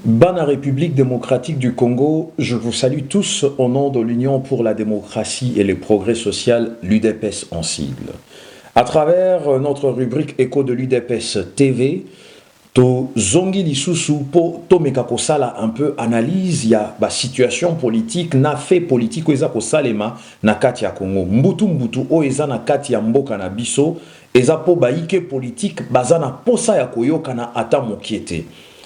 Bana République démocratique du Congo, je vous salue tous au nom de l'Union pour la démocratie et le progrès social, l'UDPS en sigle. À travers notre rubrique Écho de l'UDPS TV, to zongi lisusu po to meka kosala un peu analyse ya ba situation politique na fait politique eza kosalema na kati ya Congo. Mbutu o eza na kati ya mboka na biso eza po baike politique baza na posa ya koyoka na ata mokiete.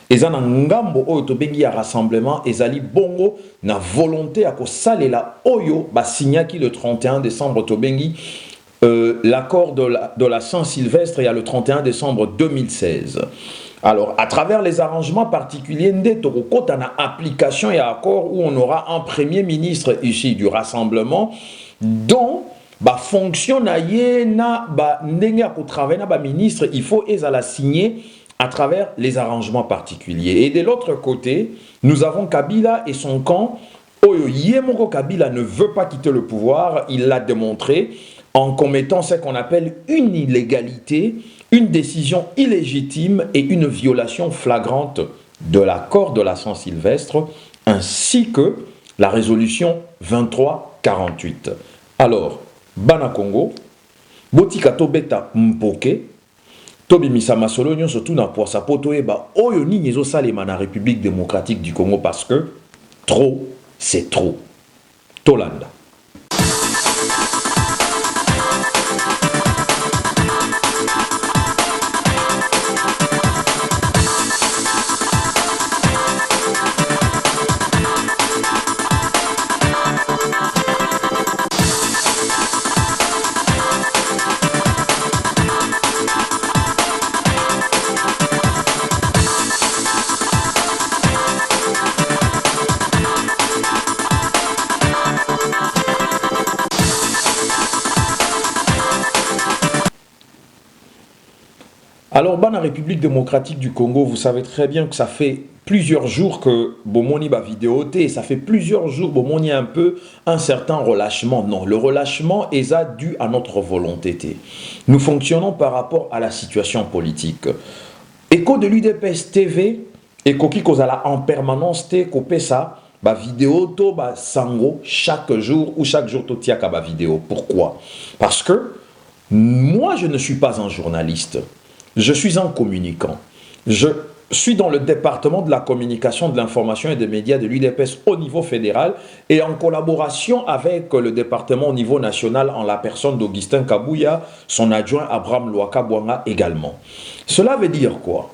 Eza na ngambo oyo tobengi ya rassemblement ezali bongo na volonté ya kosalela oyo basignaki le 31 décembre tobengi l'accord de la Saint-Sylvestre il y a le 31 décembre 2016. Alors, à travers les arrangements particuliers, on a application et accord où on aura un premier ministre ici du rassemblement dont fonction na ministre, il faut la signer à travers les arrangements particuliers. Et de l'autre côté, nous avons Kabila et son camp. Oyo Yemoko Kabila ne veut pas quitter le pouvoir, il l'a démontré en commettant ce qu'on appelle une illégalité, une décision illégitime et une violation flagrante de l'accord de la Saint-Sylvestre, ainsi que la résolution 2348. Alors, Bana Congo, Botika Tobeta Mpoke, Tobimisa Masolo, surtout dans Poisa Potoeba, Oyo Ninyezo Salema na République démocratique du Congo parce que trop, c'est trop. Tolanda. Alors, dans la République démocratique du Congo, vous savez très bien que ça fait plusieurs jours que Bomoni va vidéoter, et ça fait plusieurs jours que Bomoni a un peu un certain relâchement. Non, le relâchement est dû à notre volonté. Nous fonctionnons par rapport à la situation politique. Écho de l'UDPS TV, Écho qui cause en permanence, Kopé ça, vidéo, to, sango, chaque jour ou chaque jour, to tiaka vidéo. Pourquoi? Parce que moi, je ne suis pas un journaliste. Je suis un communicant. Je suis dans le département de la communication, de l'information et des médias de l'UDPS au niveau fédéral et en collaboration avec le département au niveau national en la personne d'Augustin Kabouya, son adjoint Abraham Louaka-Bouanga également. Cela veut dire quoi?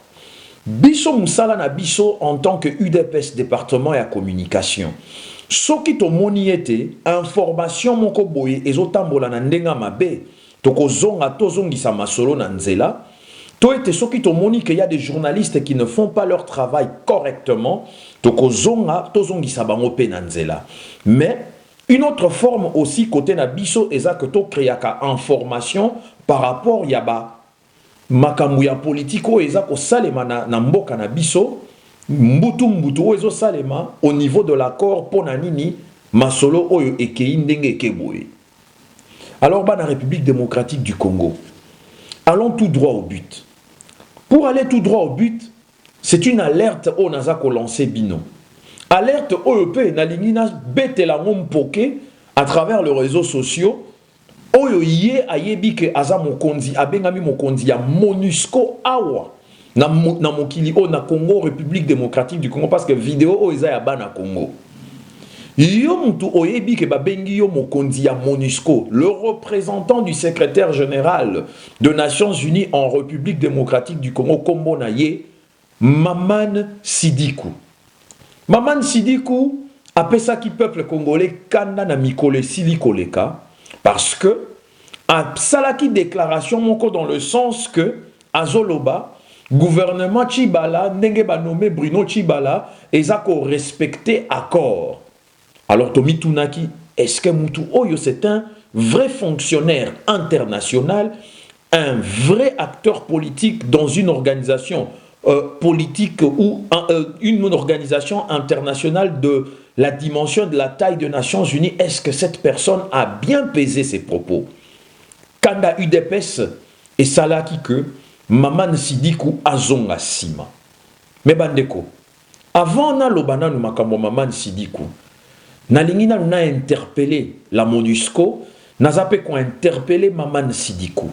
Biso Moussala na biso en tant que UDPS département et à communication. Soki to moniete information moko boye ezotambola na ndenga mabe tokozonga tozongisa masolo na nzela. Toi et ceux qui moni qu'il y a des journalistes qui ne font pas leur travail correctement, mais une autre forme aussi côté na biso eza que to créaka information par rapport yaba makambuya politiko eza ko salema na mboka na biso mbutu ezo salema au niveau de l'accord pona nini masolo oyo ekei ndenge ekeboye. Alors ba na République démocratique du Congo, allons tout droit au but. Pour aller tout droit au but, c'est une alerte au Nazako lancé Bino. Alerte au EP Nalingina Betela Mpoke à travers les réseaux sociaux. Oyo ye ayebi ke aza mokonzi abengami mokonzi ya MONUSCO awa na mokili o na Congo République démocratique du Congo parce que vidéo o eza ya bana Congo. Yo mutu oyebi ke babengi yo mokonzi ya MONUSCO, le représentant du secrétaire général des Nations Unies en République démocratique du Congo, kombo na ye, Maman Sidikou. Maman Sidikou apesaki peuple congolais kanda na mikole silikoleka parce que a salaki déclaration moko dans le sens que azoloba gouvernement Chibala ndenge ba nommé Bruno Chibala ezako respecter accord. Alors, Tomi Tunaki, est-ce que Moutou Oyo, c'est un vrai fonctionnaire international, un vrai acteur politique dans une organisation politique ou une organisation internationale de la dimension de la taille des Nations Unies? Est-ce que cette personne a bien pesé ses propos? Kanda UDPS et Salaki que Maman Sidikou Azonga Sima. Mais Bandeko, Avant na lobana nous makambo Maman Sidikou. Nalingina nous a interpellé la MONUSCO, nazape qu'on a interpellé Maman Sidikou.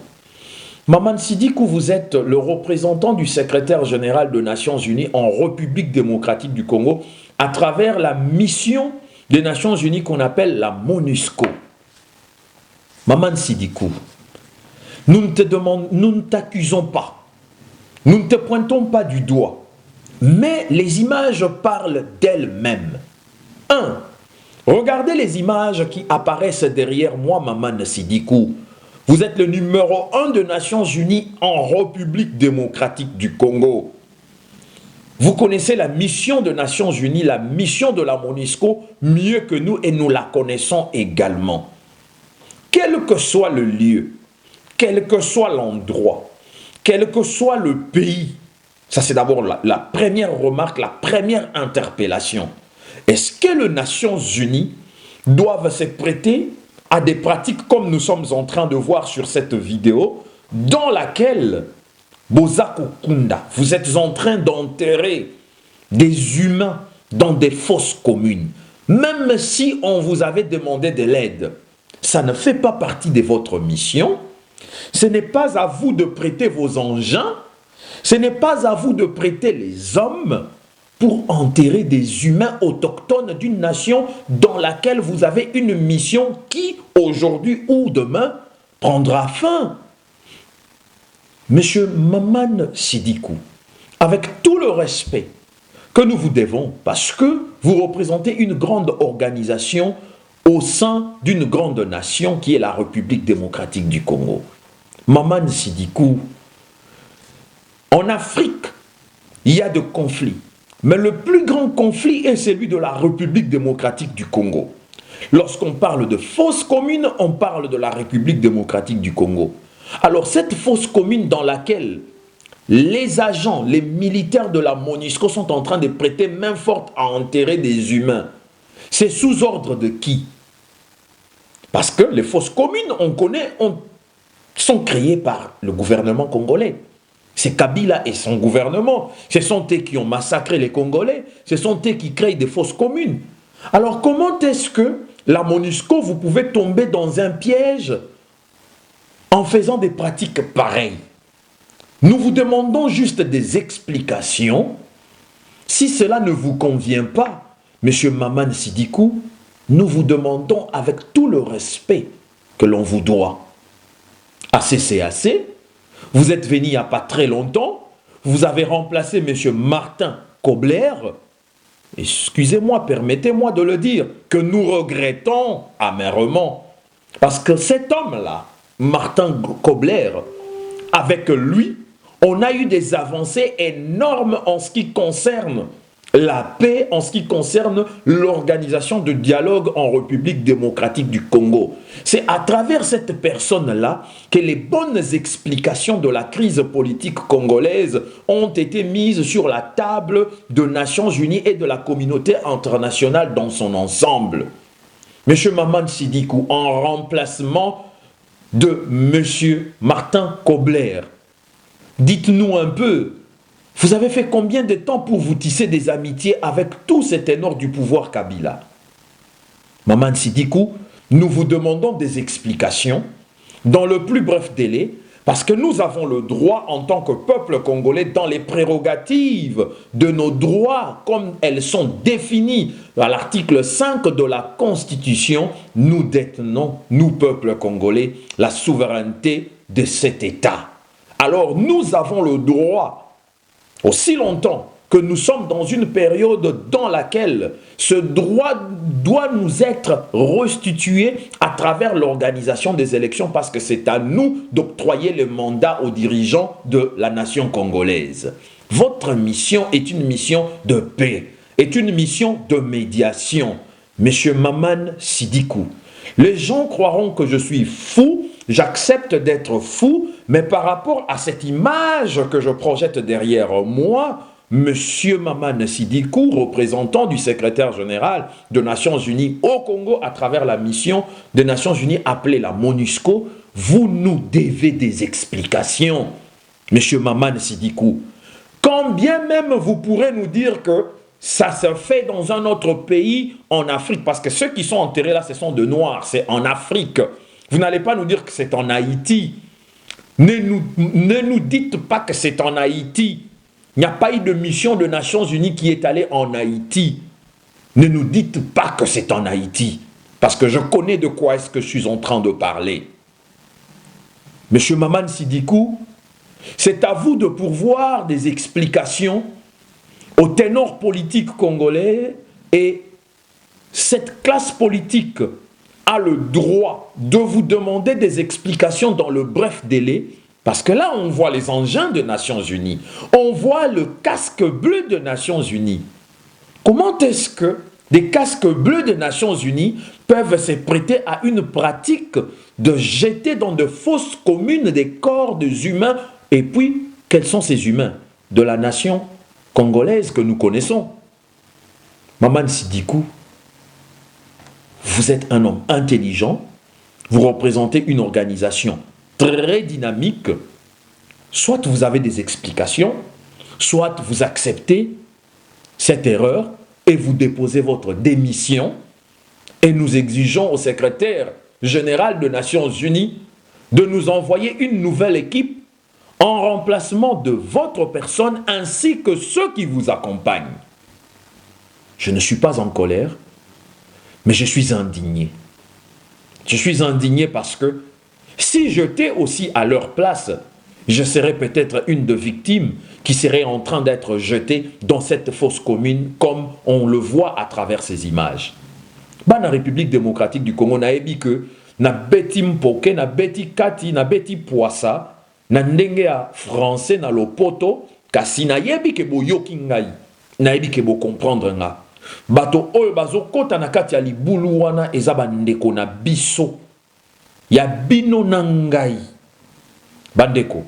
Maman Sidikou, vous êtes le représentant du secrétaire général des Nations Unies en République démocratique du Congo à travers la mission des Nations Unies qu'on appelle la MONUSCO. Maman Sidikou, nous ne t'accusons pas, nous ne te pointons pas du doigt, mais les images parlent d'elles-mêmes. 1. Regardez les images qui apparaissent derrière moi, Maman Sidikou. Vous êtes le numéro 1 des Nations Unies en République démocratique du Congo. Vous connaissez la mission des Nations Unies, la mission de la MONUSCO, mieux que nous et nous la connaissons également. Quel que soit le lieu, quel que soit l'endroit, quel que soit le pays, ça c'est d'abord la première remarque, la première interpellation. Est-ce que les Nations Unies doivent se prêter à des pratiques comme nous sommes en train de voir sur cette vidéo, dans laquelle Bozako Kunda, vous êtes en train d'enterrer des humains dans des fosses communes, même si on vous avait demandé de l'aide? Ça ne fait pas partie de votre mission. Ce n'est pas à vous de prêter vos engins. Ce n'est pas à vous de prêter les hommes pour enterrer des humains autochtones d'une nation dans laquelle vous avez une mission qui, aujourd'hui ou demain, prendra fin. Monsieur Maman Sidikou, avec tout le respect que nous vous devons, parce que vous représentez une grande organisation au sein d'une grande nation qui est la République démocratique du Congo. Maman Sidikou, en Afrique, il y a des conflits. Mais le plus grand conflit est celui de la République démocratique du Congo. Lorsqu'on parle de fosse commune, on parle de la République démocratique du Congo. Alors cette fosse commune dans laquelle les agents, les militaires de la MONUSCO sont en train de prêter main forte à enterrer des humains, c'est sous ordre de qui? Parce que les fosses communes, on connaît, sont créées par le gouvernement congolais. C'est Kabila et son gouvernement. Ce sont eux qui ont massacré les Congolais. Ce sont eux qui créent des fosses communes. Alors comment est-ce que la MONUSCO, vous pouvez tomber dans un piège en faisant des pratiques pareilles? Nous vous demandons juste des explications. Si cela ne vous convient pas, Monsieur Maman Sidikou, nous vous demandons avec tout le respect que l'on vous doit. Assez, c'est assez. Vous êtes venu il n'y a pas très longtemps, vous avez remplacé M. Martin Kobler, excusez-moi, permettez-moi de le dire, que nous regrettons amèrement. Parce que cet homme-là, Martin Kobler, avec lui, on a eu des avancées énormes en ce qui concerne la paix, en ce qui concerne l'organisation de dialogue en République démocratique du Congo. C'est à travers cette personne-là que les bonnes explications de la crise politique congolaise ont été mises sur la table des Nations Unies et de la communauté internationale dans son ensemble. Monsieur Maman Sidikou, en remplacement de Monsieur Martin Kobler, dites-nous un peu, vous avez fait combien de temps pour vous tisser des amitiés avec tous ces ténors du pouvoir Kabila? Maman Sidikou, nous vous demandons des explications dans le plus bref délai parce que nous avons le droit en tant que peuple congolais dans les prérogatives de nos droits comme elles sont définies à l'article 5 de la Constitution. Nous détenons, nous peuple congolais, la souveraineté de cet État. Alors nous avons le droit, aussi longtemps que nous sommes dans une période dans laquelle ce droit doit nous être restitué à travers l'organisation des élections parce que c'est à nous d'octroyer le mandat aux dirigeants de la nation congolaise. Votre mission est une mission de paix, est une mission de médiation. Monsieur Maman Sidikou, les gens croiront que je suis fou, j'accepte d'être fou, mais par rapport à cette image que je projette derrière moi, Monsieur Maman Sidikou, représentant du secrétaire général des Nations Unies au Congo à travers la mission des Nations Unies appelée la MONUSCO, vous nous devez des explications. Monsieur Maman Sidikou, quand bien même vous pourrez nous dire que ça se fait dans un autre pays en Afrique, parce que ceux qui sont enterrés là, ce sont de Noirs, c'est en Afrique. Vous n'allez pas nous dire que c'est en Haïti. Ne nous dites pas que c'est en Haïti. Il n'y a pas eu de mission des Nations Unies qui est allée en Haïti. Ne nous dites pas que c'est en Haïti, parce que je connais de quoi est-ce que je suis en train de parler. Monsieur Maman Sidikou, c'est à vous de pourvoir des explications au ténor politique congolais, et cette classe politique a le droit de vous demander des explications dans le bref délai, parce que là on voit les engins des Nations Unies, on voit le casque bleu des Nations Unies. Comment est-ce que des casques bleus des Nations Unies peuvent se prêter à une pratique de jeter dans de fausses communes des corps des humains? Et puis, quels sont ces humains de la nation congolaise que nous connaissons? Maman Sidikou, vous êtes un homme intelligent, vous représentez une organisation très dynamique, soit vous avez des explications, soit vous acceptez cette erreur et vous déposez votre démission, et nous exigeons au secrétaire général des Nations Unies de nous envoyer une nouvelle équipe en remplacement de votre personne ainsi que ceux qui vous accompagnent. Je ne suis pas en colère, mais je suis indigné. Je suis indigné parce que si j'étais aussi à leur place, je serais peut-être une de victimes qui serait en train d'être jetée dans cette fosse commune comme on le voit à travers ces images. Dans la République démocratique du Congo, na ebi que na beti mpoke, na beti kati, na beti poissa, na ndenge ya français na lopoto, kasi na yebi ke bo yoki ngai, na yebi ke bo comprendre nga. Bato oyo bazo kota na kati ya libulu wana eza bandeko na biso. Ya bino na ngai. Bandeko,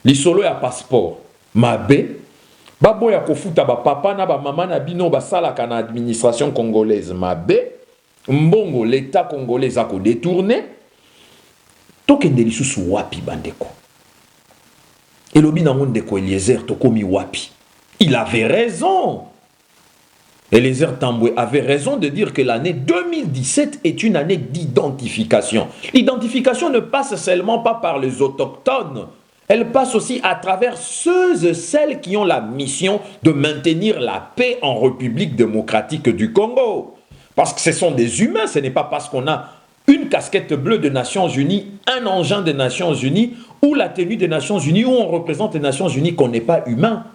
lisolo ya passeport, mabe, baboya kofuta ba papa na ba mama na bino basalaka na administration congolaise, mabe, mbongo l'état congolais a ko détourné, tokende lisusu wapi bandeko. Elobi na ndeko Eliezer tokomi wapi. Il avait raison. Eliezer Tambwe avait raison de dire que l'année 2017 est une année d'identification. L'identification ne passe seulement pas par les autochtones, elle passe aussi à travers ceux et celles qui ont la mission de maintenir la paix en République démocratique du Congo. Parce que ce sont des humains, ce n'est pas parce qu'on a une casquette bleue des Nations Unies, un engin des Nations Unies, ou la tenue des Nations Unies, où on représente les Nations Unies qu'on n'est pas humain.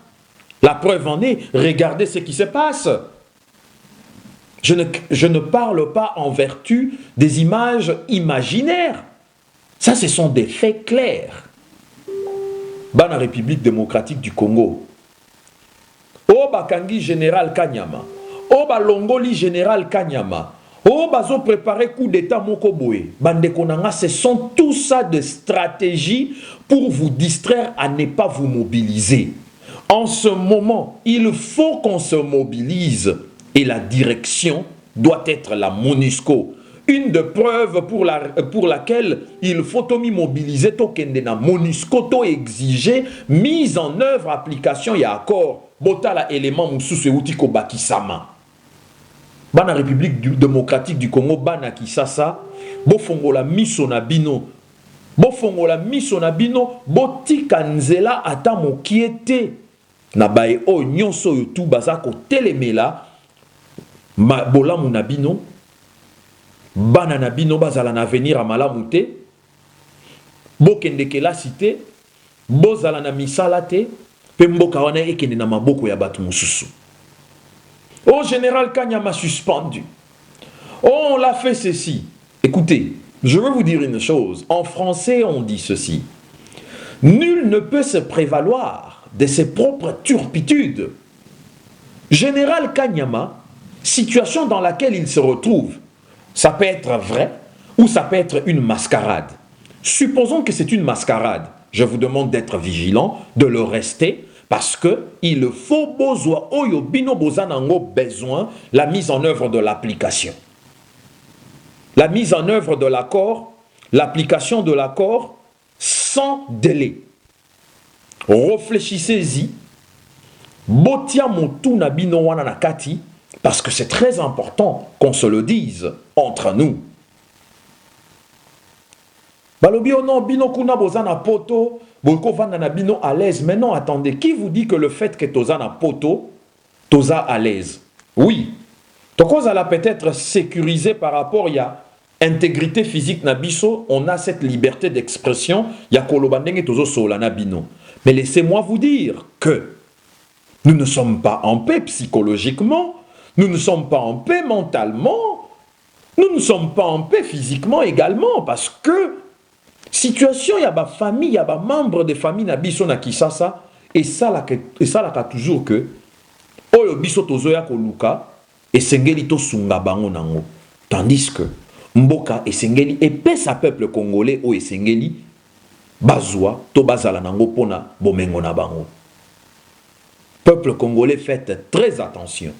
La preuve en est, regardez ce qui se passe. Je ne parle pas en vertu des images imaginaires. Ça, ce sont des faits clairs. Dans la République démocratique du Congo, au Bakangi général Kanyama, au Balongoli général Kanyama, au Bazo préparé coup d'état Mokoboé, Bandekonanga, ce sont tout ça de stratégies pour vous distraire à ne pas vous mobiliser. En ce moment, il faut qu'on se mobilise. Et la direction doit être la MONUSCO. Une des preuves pour laquelle il faut mobiliser la MONUSCO, to exiger mise en œuvre, application et accord. Botala élément moussous outiko bakisama. Bana République démocratique du Congo, bana kisasa, bofongola miso na bino. Bofongola miso na bino, botika nzela ata mokiete. Na bae o nyonso yotu bazako telemela. Bolamu na bino, bana na bino bazala na venir à malamute, bokende ke la cité, bozala na misala te, pe mboka wana ekende na maboko ya batu mususu. Oh, général Kanyama suspendu. Oh, on l'a fait ceci. Écoutez, je veux vous dire une chose. En français, on dit ceci. Nul ne peut se prévaloir de ses propres turpitudes. Général Kanyama, situation dans laquelle il se retrouve, ça peut être vrai ou ça peut être une mascarade. Supposons que c'est une mascarade. Je vous demande d'être vigilant, de le rester, parce que il faut besoin la mise en œuvre de l'application. La mise en œuvre de l'accord, l'application de l'accord sans délai. Réfléchissez-y. Botia motu na bino wana na kati, parce que c'est très important qu'on se le dise entre nous. Balobi non bino kuna bozana poto, boko vanda na bino à l'aise. Mais non, attendez, qui vous dit que le fait que tozana poto, toza à l'aise? Oui. Tokozala peut-être sécurisé par rapport à intégrité physique na biso, on a cette liberté d'expression, ya kolobandenge tozo sola na bino. Mais laissez-moi vous dire que nous ne sommes pas en paix psychologiquement, nous ne sommes pas en paix mentalement, nous ne sommes pas en paix physiquement également, parce que situation, il y a ma famille, il y a ma membre de famille na biso na Kisasa, et ça là toujours que oyo biso tozo ya koluka et sengeli to sunga bango nango, tandis que mboka et sengeli et pesa peuple congolais o et sengeli bazwa to bazala nango pona bomengo na bango. Peuple congolais, faites très attention.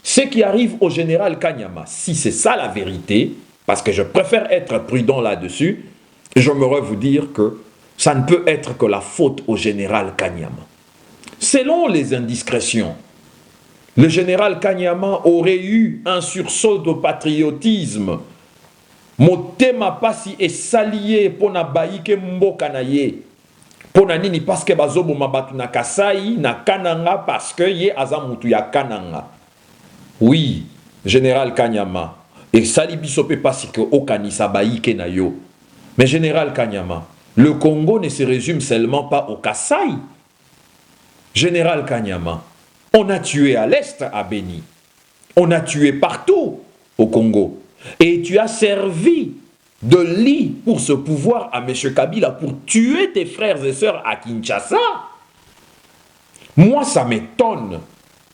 Ce qui arrive au général Kanyama, si c'est ça la vérité, parce que je préfère être prudent là-dessus, j'aimerais vous dire que ça ne peut être que la faute au général Kanyama. Selon les indiscrétions, le général Kanyama aurait eu un sursaut de patriotisme. Motema pasi et salié pona baïke mboka na ye. Pona nini parce que bazobo mabatu na Kasai na Kananga parce que ye azamutu ya Kananga. Oui, général Kanyama. Et sali bisope pasi que okanisa baïke na yo. Mais général Kanyama, le Congo ne se résume seulement pas au Kasai. Général Kanyama, on a tué à l'est à Beni. On a tué partout au Congo. Et tu as servi de lit pour ce pouvoir à M. Kabila pour tuer tes frères et sœurs à Kinshasa. Moi, ça m'étonne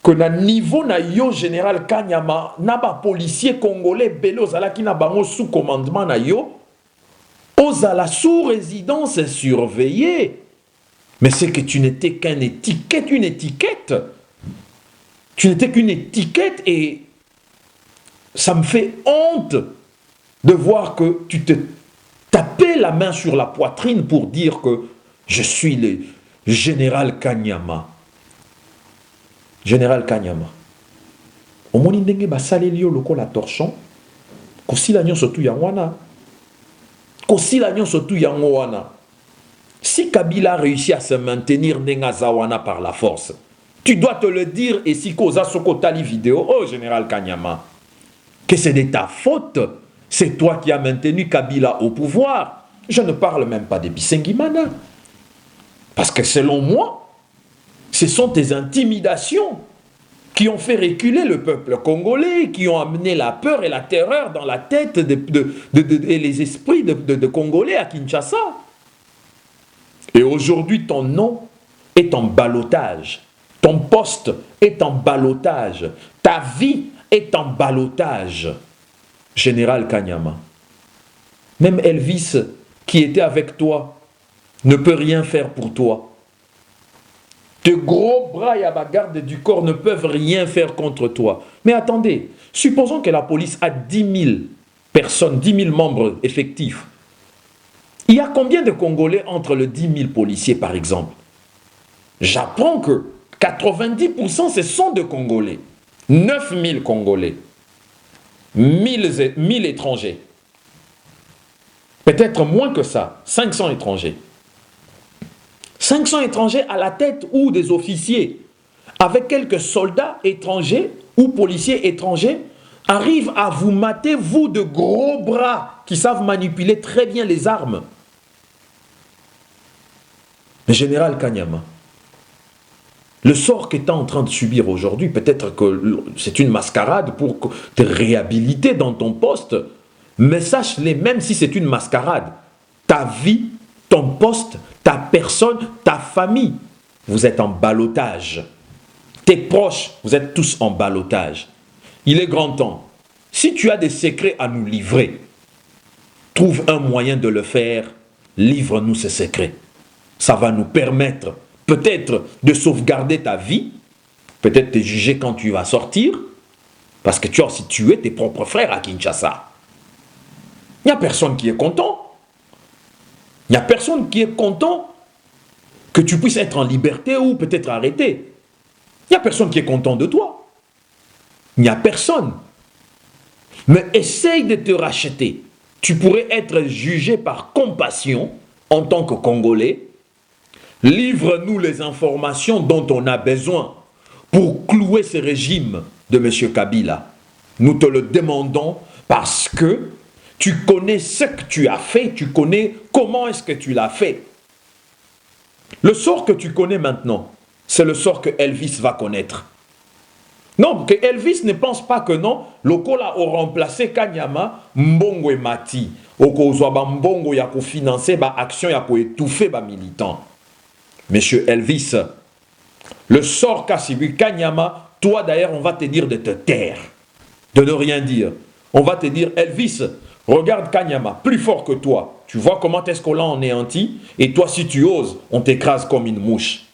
que na niveau na yo général Kanyama, na ba policier congolais belé ozala ki na bango sous commandement na yo, ozala sous résidence surveillée. Mais c'est que tu n'étais qu'une étiquette, une étiquette. Tu n'étais qu'une étiquette et ça me fait honte de voir que tu te tapais la main sur la poitrine pour dire que je suis le général Kanyama. Général Kanyama. Au moni ndenge basaleli yo lokola torchon, kosila nyonso tu yango wana. Kosila nyonso tu yango wana. Si Kabila a réussi à se maintenir ndenge zawana par la force, tu dois te le dire et si koza sokotali vidéo, oh général Kanyama, que c'est de ta faute. C'est toi qui as maintenu Kabila au pouvoir. Je ne parle même pas de Bisengimana. Parce que selon moi, ce sont tes intimidations qui ont fait reculer le peuple congolais, qui ont amené la peur et la terreur dans la tête et les esprits de Congolais à Kinshasa. Et aujourd'hui, ton nom est en ballottage. Ton poste est en ballottage. Ta vie est en ballottage. Général Kanyama. Même Elvis, qui était avec toi, ne peut rien faire pour toi. Tes gros bras et à la garde du corps ne peuvent rien faire contre toi. Mais attendez, supposons que la police a 10 000 personnes, 10 000 membres effectifs. Il y a combien de Congolais entre les 10 000 policiers, par exemple? J'apprends que 90% ce sont de Congolais. 9 000 Congolais. 1000 étrangers. Peut-être moins que ça. 500 étrangers. 500 étrangers à la tête ou des officiers, avec quelques soldats étrangers ou policiers étrangers, arrivent à vous mater, vous de gros bras qui savent manipuler très bien les armes. Le général Kanyama, le sort que tu es en train de subir aujourd'hui, peut-être que c'est une mascarade pour te réhabiliter dans ton poste, mais sache-les, même si c'est une mascarade, ta vie, ton poste, ta personne, ta famille, vous êtes en ballottage. Tes proches, vous êtes tous en ballottage. Il est grand temps. Si tu as des secrets à nous livrer, trouve un moyen de le faire, livre-nous ces secrets. Ça va nous permettre peut-être de sauvegarder ta vie, peut-être te juger quand tu vas sortir, parce que tu as aussi tué tes propres frères à Kinshasa. Il n'y a personne qui est content. Il n'y a personne qui est content que tu puisses être en liberté ou peut-être arrêté. Il n'y a personne qui est content de toi. Il n'y a personne. Mais essaye de te racheter. Tu pourrais être jugé par compassion en tant que Congolais. Livre-nous les informations dont on a besoin pour clouer ce régime de M. Kabila. Nous te le demandons parce que tu connais ce que tu as fait, tu connais comment est-ce que tu l'as fait. Le sort que tu connais maintenant, c'est le sort que Elvis va connaître. Non, que Elvis ne pense pas que non, Lokola a remplacé Kanyama, Mbongo et Mati. Okozwa ba Mbongo ya ko financer ba action ya ko étouffer ba militant. Monsieur Elvis, le sort qu'a subi Kanyama, toi d'ailleurs on va te dire de te taire, de ne rien dire. On va te dire Elvis, regarde Kanyama, plus fort que toi. Tu vois comment est-ce qu'on l'a anéanti? Et toi si tu oses, on t'écrase comme une mouche.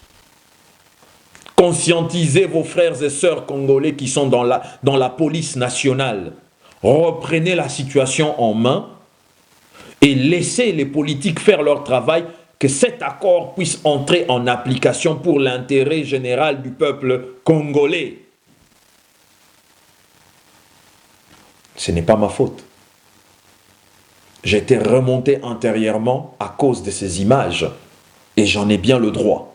Conscientisez vos frères et sœurs congolais qui sont dans la police nationale. Reprenez la situation en main et laissez les politiques faire leur travail, que cet accord puisse entrer en application pour l'intérêt général du peuple congolais. Ce n'est pas ma faute. J'étais remonté intérieurement à cause de ces images et j'en ai bien le droit.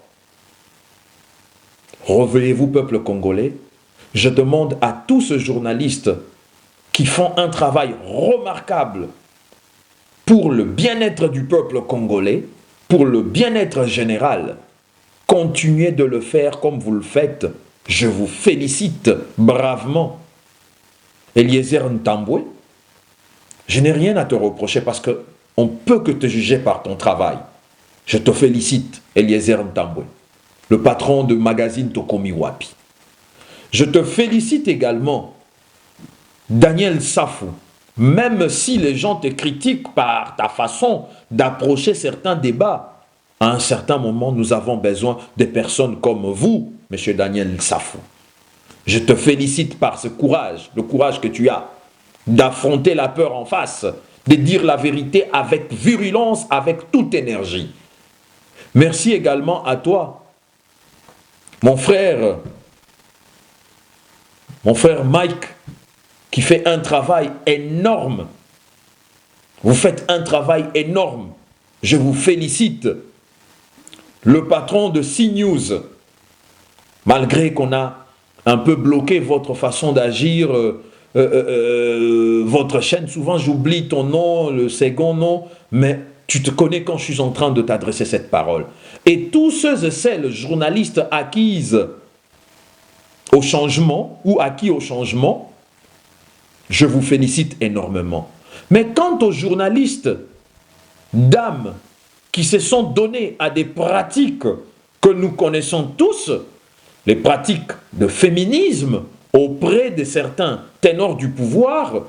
Réveillez-vous, peuple congolais. Je demande à tous ces journalistes qui font un travail remarquable pour le bien-être du peuple congolais, pour le bien-être général, continuez de le faire comme vous le faites. Je vous félicite bravement. Eliezer Ntambwe, je n'ai rien à te reprocher parce qu'on ne peut que te juger par ton travail. Je te félicite, Eliezer Ntambwe, le patron de magazine Tokomi Wapi. Je te félicite également, Daniel Safou, même si les gens te critiquent par ta façon d'approcher certains débats, à un certain moment, nous avons besoin de personnes comme vous, M. Daniel Safou. Je te félicite par ce courage, le courage que tu as, d'affronter la peur en face, de dire la vérité avec virulence, avec toute énergie. Merci également à toi, mon frère Mike, qui fait un travail énorme. Vous faites un travail énorme. Je vous félicite. Le patron de CNews, malgré qu'on a un peu bloqué votre façon d'agir, votre chaîne, souvent j'oublie ton nom, le second nom, mais tu te connais quand je suis en train de t'adresser cette parole. Et tous ceux et celles, journalistes acquises au changement ou acquis au changement, je vous félicite énormément. Mais quant aux journalistes, dames, qui se sont donnés à des pratiques que nous connaissons tous, les pratiques de féminisme auprès de certains ténors du pouvoir,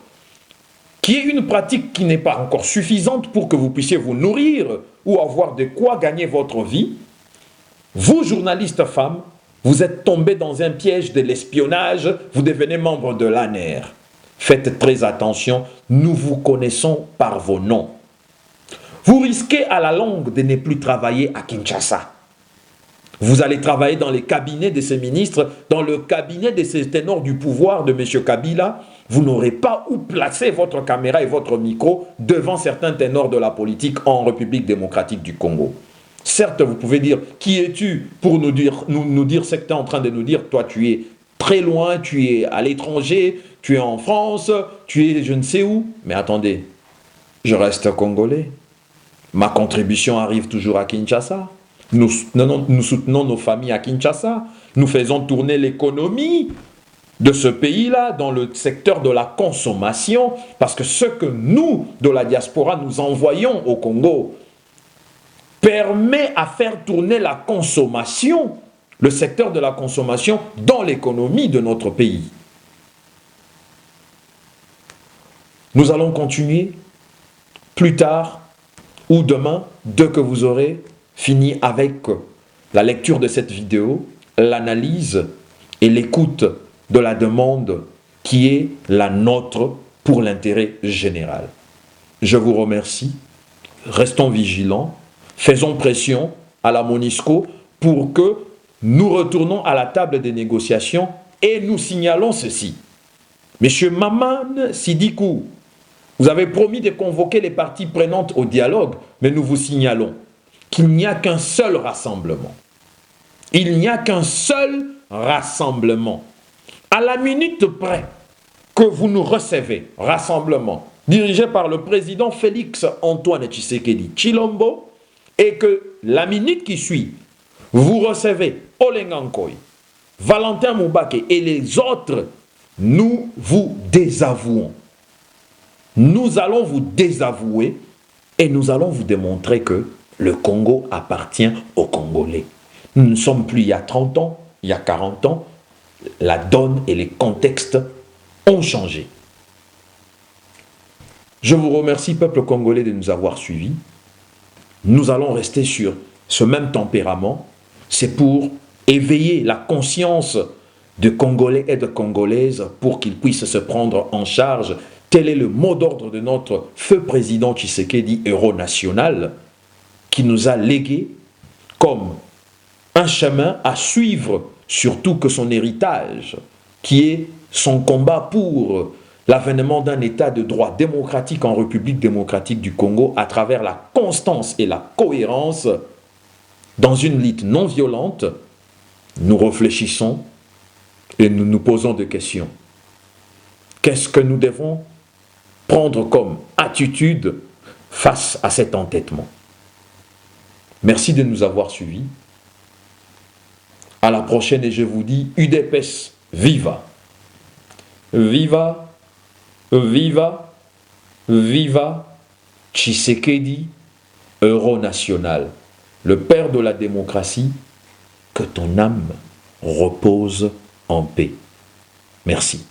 qui est une pratique qui n'est pas encore suffisante pour que vous puissiez vous nourrir ou avoir de quoi gagner votre vie, vous, journalistes femmes, vous êtes tombés dans un piège de l'espionnage, vous devenez membre de l'ANER. Faites très attention, nous vous connaissons par vos noms. Vous risquez à la longue de ne plus travailler à Kinshasa. Vous allez travailler dans les cabinets de ces ministres, dans le cabinet de ces ténors du pouvoir de M. Kabila. Vous n'aurez pas où placer votre caméra et votre micro devant certains ténors de la politique en République démocratique du Congo. Certes, vous pouvez dire, qui es-tu pour nous dire ce que tu es en train de nous dire? Toi, tu es très loin, tu es à l'étranger, tu es en France, tu es je ne sais où. Mais attendez, je reste congolais. Ma contribution arrive toujours à Kinshasa. Nous soutenons nos familles à Kinshasa. Nous faisons tourner l'économie de ce pays-là dans le secteur de la consommation. Parce que ce que nous, de la diaspora, nous envoyons au Congo permet à faire tourner la consommation, le secteur de la consommation dans l'économie de notre pays. Nous allons continuer plus tard ou demain, dès que vous aurez fini avec la lecture de cette vidéo, l'analyse et l'écoute de la demande qui est la nôtre pour l'intérêt général. Je vous remercie. Restons vigilants. Faisons pression à la MONUSCO pour que nous retournons à la table des négociations et nous signalons ceci. Monsieur Maman Sidikou, vous avez promis de convoquer les parties prenantes au dialogue, mais nous vous signalons qu'il n'y a qu'un seul rassemblement. Il n'y a qu'un seul rassemblement. À la minute près que vous nous recevez, rassemblement, dirigé par le président Félix Antoine Tshisekedi Tshilombo, et que la minute qui suit, vous recevez Olengankoy, Valentin Moubake et les autres, nous vous désavouons. Nous allons vous désavouer et nous allons vous démontrer que le Congo appartient aux Congolais. Nous ne sommes plus il y a 30 ans, il y a 40 ans, la donne et les contextes ont changé. Je vous remercie, peuple congolais, de nous avoir suivis. Nous allons rester sur ce même tempérament. C'est pour éveiller la conscience de Congolais et de Congolaises pour qu'ils puissent se prendre en charge. Tel est le mot d'ordre de notre feu président Tshisekedi, héros national, qui nous a légué comme un chemin à suivre, surtout que son héritage, qui est son combat pour l'avènement d'un état de droit démocratique en République démocratique du Congo à travers la constance et la cohérence dans une lutte non violente. Nous réfléchissons et nous nous posons des questions. Qu'est-ce que nous devons prendre comme attitude face à cet entêtement? Merci de nous avoir suivis. À la prochaine et je vous dis UDPS, viva! Viva! Viva! Viva! Tshisekedi, héros national, le père de la démocratie, que ton âme repose en paix. Merci.